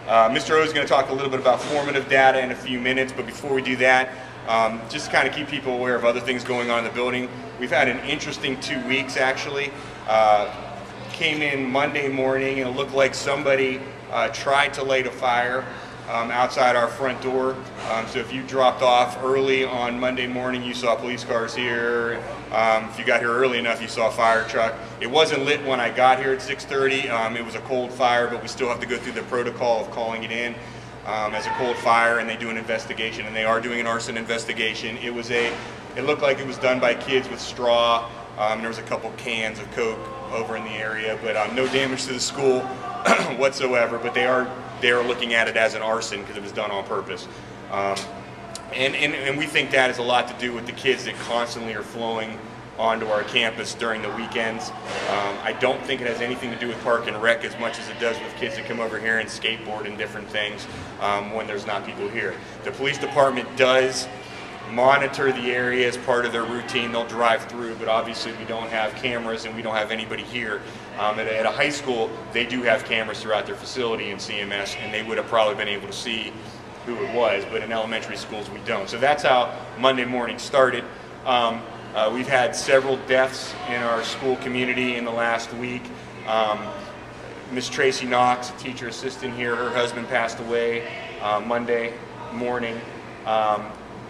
Mr. O is going to talk a little bit about formative data in a few minutes, but before we do that, just to kind of keep people aware of other things going on in the building. We've had an interesting 2 weeks actually. Came in Monday morning and it looked like somebody tried to light a fire outside our front door. So if you dropped off early on Monday morning, you saw police cars here. If you got here early enough, you saw a fire truck. It wasn't lit when I got here at 6:30. It was a cold fire, but we still have to go through the protocol of calling it in as a cold fire, and they do an investigation, and they are doing an arson investigation. It looked like it was done by kids with straw. There was a couple cans of Coke over in the area, but no damage to the school whatsoever. But they are looking at it as an arson because it was done on purpose. And we think that has a lot to do with the kids that constantly are flowing onto our campus during the weekends. I don't think it has anything to do with Park and Rec as much as it does with kids that come over here and skateboard and different things when there's not people here. The police department does monitor the area as part of their routine. They'll drive through, but obviously we don't have cameras and we don't have anybody here. At a high school, they do have cameras throughout their facility in CMS, and they would have probably been able to see who it was, but in elementary schools we don't. So that's how Monday morning started. We've had several deaths in our school community in the last week. Miss Tracy Knox, a teacher assistant here, her husband passed away Monday morning.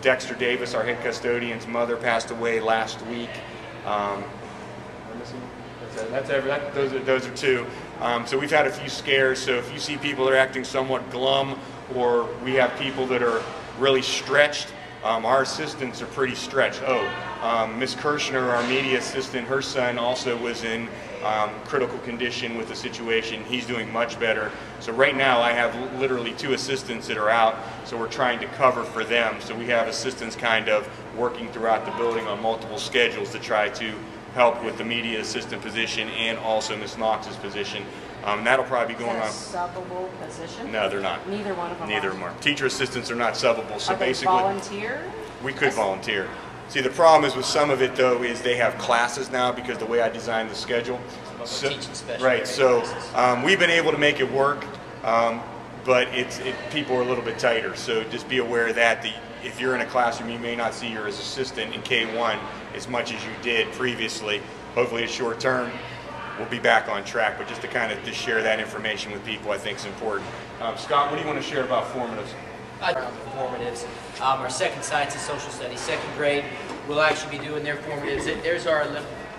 Dexter Davis, our head custodian's mother, passed away last week. Those are two. So we've had a few scares. So if you see people that are acting somewhat glum, or we have people that are really stretched, our assistants are pretty stretched. Miss Kirshner, our media assistant, her son also was in critical condition with the situation. He's doing much better. So right now I have literally 2 assistants that are out, so we're trying to cover for them. So we have assistants kind of working throughout the building on multiple schedules to try to help with the media assistant position and also Miss Knox's position. That'll probably be going on. Is that a subbable position? No, they're not. Neither one of them Neither of them are. Teacher assistants are not subbable. So are they basically, volunteer? We could volunteer. See, the problem is with some of it though is they have classes now because the way I designed the schedule. So, teaching special right. So we've been able to make it work, but people are a little bit tighter. So just be aware of that. If you're in a classroom, you may not see your assistant in K1 as much as you did previously. Hopefully, it's short term. We'll be back on track, but just to kind of just share that information with people, I think is important. Scott, what do you want to share about formatives? Around the formatives, our second science and social studies, second grade, will actually be doing their formatives.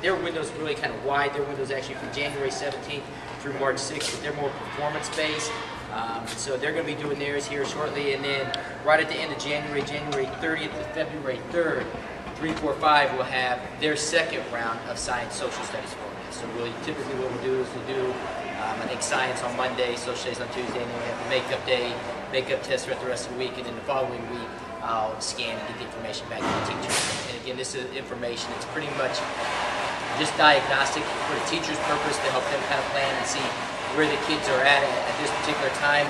Their window's really kind of wide. Their window's actually from January 17th through March 6th, but they're more performance-based. So they're going to be doing theirs here shortly, and then right at the end of January 30th to February 3rd, 3, 4, 5 will have their second round of science social studies formatives. So really, typically what we'll do is I think science on Monday, social studies on Tuesday, and then we have the makeup day, makeup test throughout the rest of the week, and then the following week I'll scan and get the information back to the teachers. And again, this is information that's pretty much just diagnostic for the teacher's purpose to help them kind of plan and see where the kids are at this particular time.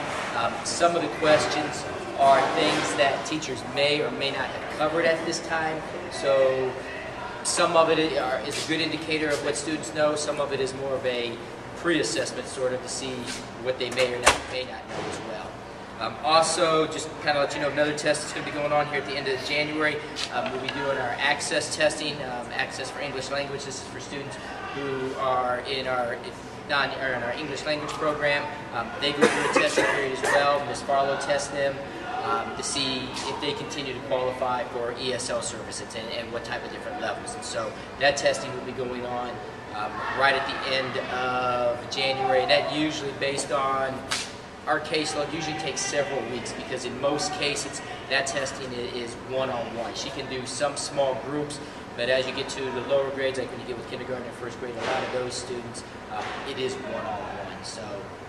Some of the questions are things that teachers may or may not have covered at this time. So some of it is a good indicator of what students know. Some of it is more of a pre-assessment sort of to see what they may or may not know as well. Also, just kind of let you know, another test that's going to be going on here at the end of January. We'll be doing our access testing, access for English language. This is for students who are in our English language program. They go through a testing period as well. Ms. Farlow tests them to see if they continue to qualify for ESL services and what type of different levels. And so that testing will be going on right at the end of January. That usually based on our caseload usually takes several weeks because in most cases that testing is one-on-one. She can do some small groups, but as you get to the lower grades, like when you get with kindergarten and first grade, a lot of those students, it is one-on-one. So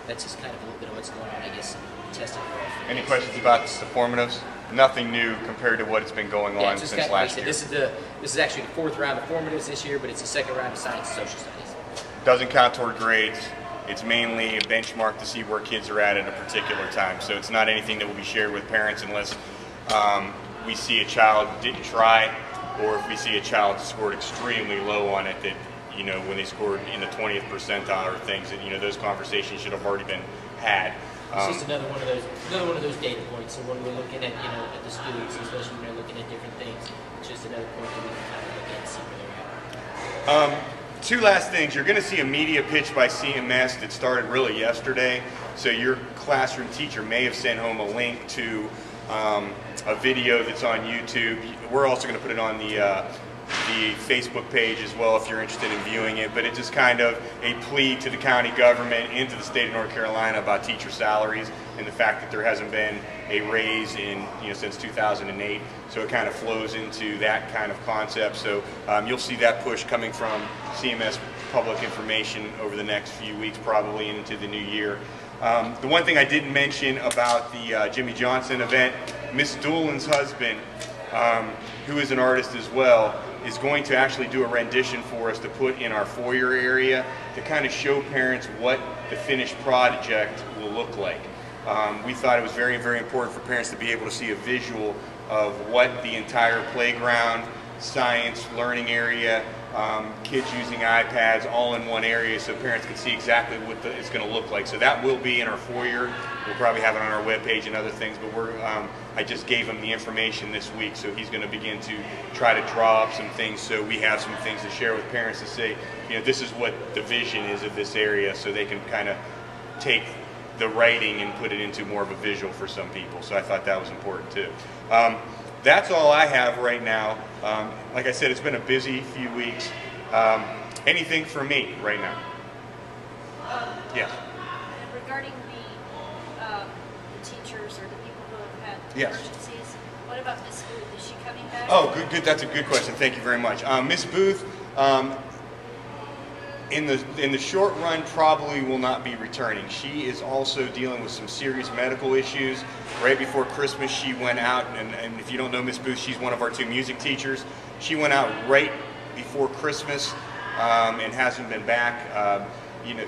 that's just kind of a little bit of what's going on, I guess, testing. Any questions about the formatives? Nothing new compared to what has been going on since last year. This is actually the 4th round of formatives this year, but it's the 2nd round of science and social studies. Doesn't count toward grades. It's mainly a benchmark to see where kids are at a particular time. So it's not anything that will be shared with parents unless we see a child didn't try, or if we see a child scored extremely low on it, that, you know, when they scored in the 20th percentile or things, that, you know, those conversations should have already been had. It's just another one of those data points. So when we're looking at at the students, especially when they're looking at different things, it's just another point that we can kind of look at and see where they're at. Two last things. You're going to see a media pitch by CMS that started really yesterday. So your classroom teacher may have sent home a link to a video that's on YouTube. We're also going to put it on the Facebook page as well if you're interested in viewing it, but it's just kind of a plea to the county government and to the state of North Carolina about teacher salaries and the fact that there hasn't been a raise in since 2008. So it kind of flows into that kind of concept. So you'll see that push coming from CMS Public Information over the next few weeks, probably into the new year. The one thing I didn't mention about the Jimmy Johnson event, Miss Doolin's husband, who is an artist as well, is going to actually do a rendition for us to put in our foyer area to kind of show parents what the finished project will look like. We thought it was very, very important for parents to be able to see a visual of what the entire playground, science, learning area, kids using iPads all in one area so parents can see exactly what it's going to look like. So that will be in our foyer. We'll probably have it on our webpage and other things, but I just gave him the information this week, so he's going to begin to try to draw up some things so we have some things to share with parents to say, this is what the vision is of this area, so they can kind of take the writing and put it into more of a visual for some people. So I thought that was important too. That's all I have right now. Like I said, it's been a busy few weeks. Anything for me right now? Yes. Regarding the teachers or the people who have had Yes. emergencies, what about Miss Booth? Is she coming back? Oh, good. That's a good question. Thank you very much. Miss Booth, in the short run, probably will not be returning. She is also dealing with some serious medical issues. Right before Christmas, she went out, and if you don't know Miss Booth, she's one of our 2 music teachers. She went out right before Christmas and hasn't been back.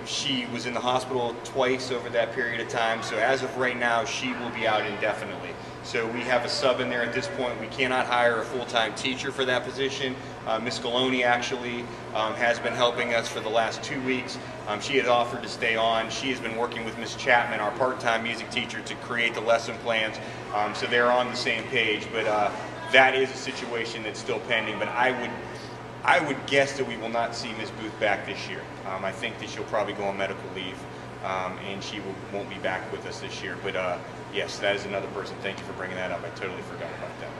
She was in the hospital twice over that period of time, so as of right now, she will be out indefinitely. So we have a sub in there at this point. We cannot hire a full-time teacher for that position. Miss Galoni actually has been helping us for the last 2 weeks. She had offered to stay on. She has been working with Miss Chapman, our part-time music teacher, to create the lesson plans. So they're on the same page, but that is a situation that's still pending. But I would guess that we will not see Miss Booth back this year. I think that she'll probably go on medical leave, and she won't be back with us this year. But yes, that is another person. Thank you for bringing that up. I totally forgot about that.